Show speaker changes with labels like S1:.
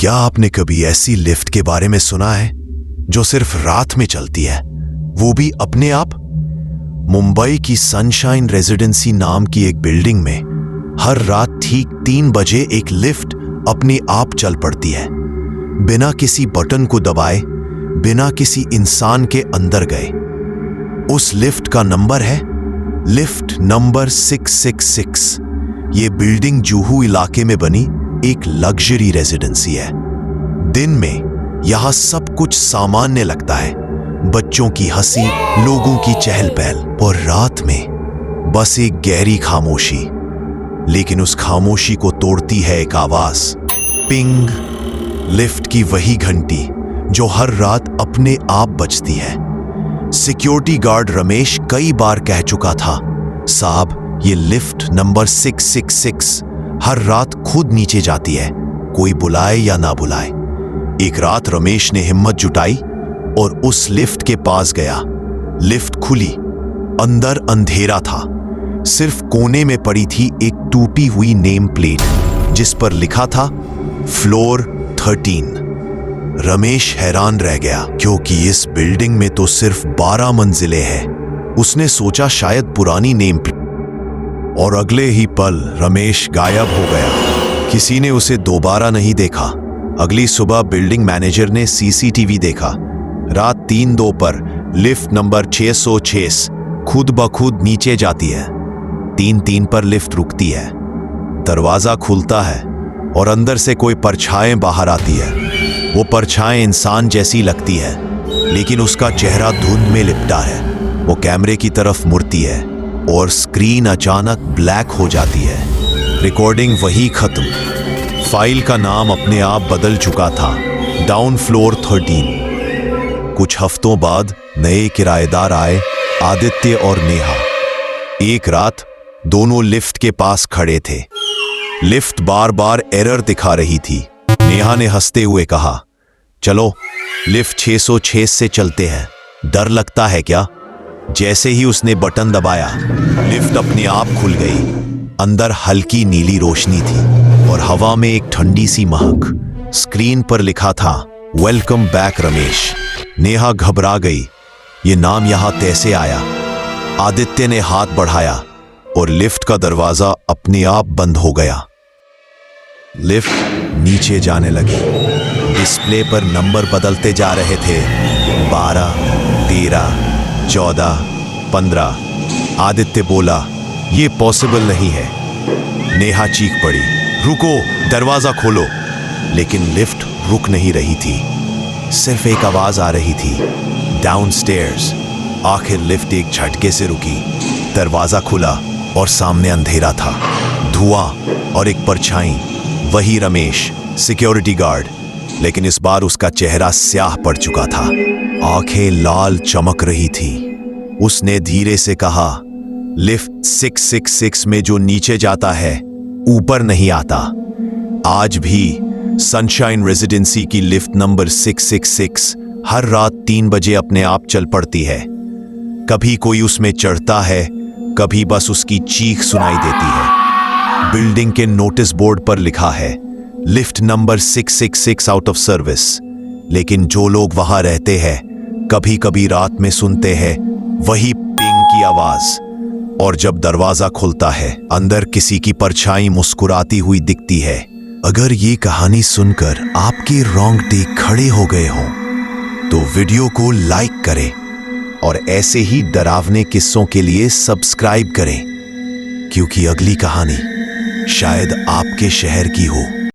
S1: क्या आपने कभी ऐसी लिफ्ट के बारे में सुना है जो सिर्फ रात में चलती है, वो भी अपने आप? मुंबई की सनशाइन रेजिडेंसी नाम की एक बिल्डिंग में हर रात ठीक 3 बजे एक लिफ्ट अपने आप चल पड़ती है, बिना किसी बटन को दबाए, बिना किसी इंसान के अंदर गए। उस लिफ्ट का नंबर है लिफ्ट नंबर 666। ये बिल्डिंग जुहू इलाके में बनी एक लग्जरी रेजिडेंसी है। दिन में यहां सब कुछ सामान्य लगता है, बच्चों की हंसी, लोगों की चहल पहल, और रात में बस एक गहरी खामोशी। लेकिन उस खामोशी को तोड़ती है एक आवाज, पिंग। लिफ्ट की वही घंटी जो हर रात अपने आप बजती है। सिक्योरिटी गार्ड रमेश कई बार कह चुका था, साहब ये लिफ्ट नंबर 666 हर रात खुद नीचे जाती है, कोई बुलाए या ना बुलाए। एक रात रमेश ने हिम्मत जुटाई और उस लिफ्ट के पास गया। लिफ्ट खुली, अंदर अंधेरा था। सिर्फ कोने में पड़ी थी एक टूटी हुई नेम प्लेट जिस पर लिखा था फ्लोर 13। रमेश हैरान रह गया क्योंकि इस बिल्डिंग में तो सिर्फ 12 मंजिलें हैं। उसने सोचा शायद पुरानी नेम प्लेट, और अगले ही पल रमेश गायब हो गया। किसी ने उसे दोबारा नहीं देखा। अगली सुबह बिल्डिंग मैनेजर ने सीसीटीवी देखा। रात 3:02 पर लिफ्ट नंबर 606 खुद ब खुद नीचे जाती है। 3:03 पर लिफ्ट रुकती है, दरवाजा खुलता है और अंदर से कोई परछाएं बाहर आती है। वो परछाएं इंसान जैसी लगती है, लेकिन उसका चेहरा धुंध में लिपटा है। वो कैमरे की तरफ मुड़ती है और स्क्रीन अचानक ब्लैक हो जाती है। रिकॉर्डिंग वही खत्म। फाइल का नाम अपने आप बदल चुका था, डाउन फ्लोर 13। कुछ हफ्तों बाद नए किराएदार आए, आदित्य और नेहा। एक रात दोनों लिफ्ट के पास खड़े थे। लिफ्ट बार बार एरर दिखा रही थी। नेहा ने हंसते हुए कहा, चलो लिफ्ट 606 से चलते हैं, डर लगता है क्या? जैसे ही उसने बटन दबाया, लिफ्ट अपने आप खुल गई। अंदर हल्की नीली रोशनी थी और हवा में एक ठंडी सी महक। स्क्रीन पर लिखा था वेलकम बैक रमेश। नेहा घबरा गई, ये नाम यहां कैसे आया? आदित्य ने हाथ बढ़ाया और लिफ्ट का दरवाजा अपने आप बंद हो गया। लिफ्ट नीचे जाने लगी। डिस्प्ले पर नंबर बदलते जा रहे थे, 12, 13, 14, 15। आदित्य बोला, ये पॉसिबल नहीं है। नेहा चीख पड़ी, रुको, दरवाजा खोलो। लेकिन लिफ्ट रुक नहीं रही थी। सिर्फ एक आवाज आ रही थी, डाउनस्टेयर्स। आखिर लिफ्ट एक झटके से रुकी। दरवाजा खुला और सामने अंधेरा था, धुआं और एक परछाई। वही रमेश, सिक्योरिटी गार्ड, लेकिन इस बार उसका चेहरा स्याह पड़ चुका था, आंखें लाल चमक रही थी। उसने धीरे से कहा, लिफ्ट 666 में जो नीचे जाता है ऊपर नहीं आता। आज भी सनशाइन रेजिडेंसी की लिफ्ट नंबर 666 हर रात 3 बजे अपने आप चल पड़ती है। कभी कोई उसमें चढ़ता है, कभी बस उसकी चीख सुनाई देती है। बिल्डिंग के नोटिस बोर्ड पर लिखा है lift number 666 out of service. लेकिन जो लोग वहां रहते हैं कभी कभी रात में सुनते हैं वही पिंग की आवाज, और जब दरवाजा खुलता है अंदर किसी की परछाई मुस्कुराती हुई दिखती है। अगर ये कहानी सुनकर आपके रोंगटे खड़े हो गए हों तो वीडियो को लाइक करें और ऐसे ही डरावने किस्सों के लिए सब्सक्राइब करें, क्योंकि अगली कहानी शायद आपके शहर की हो।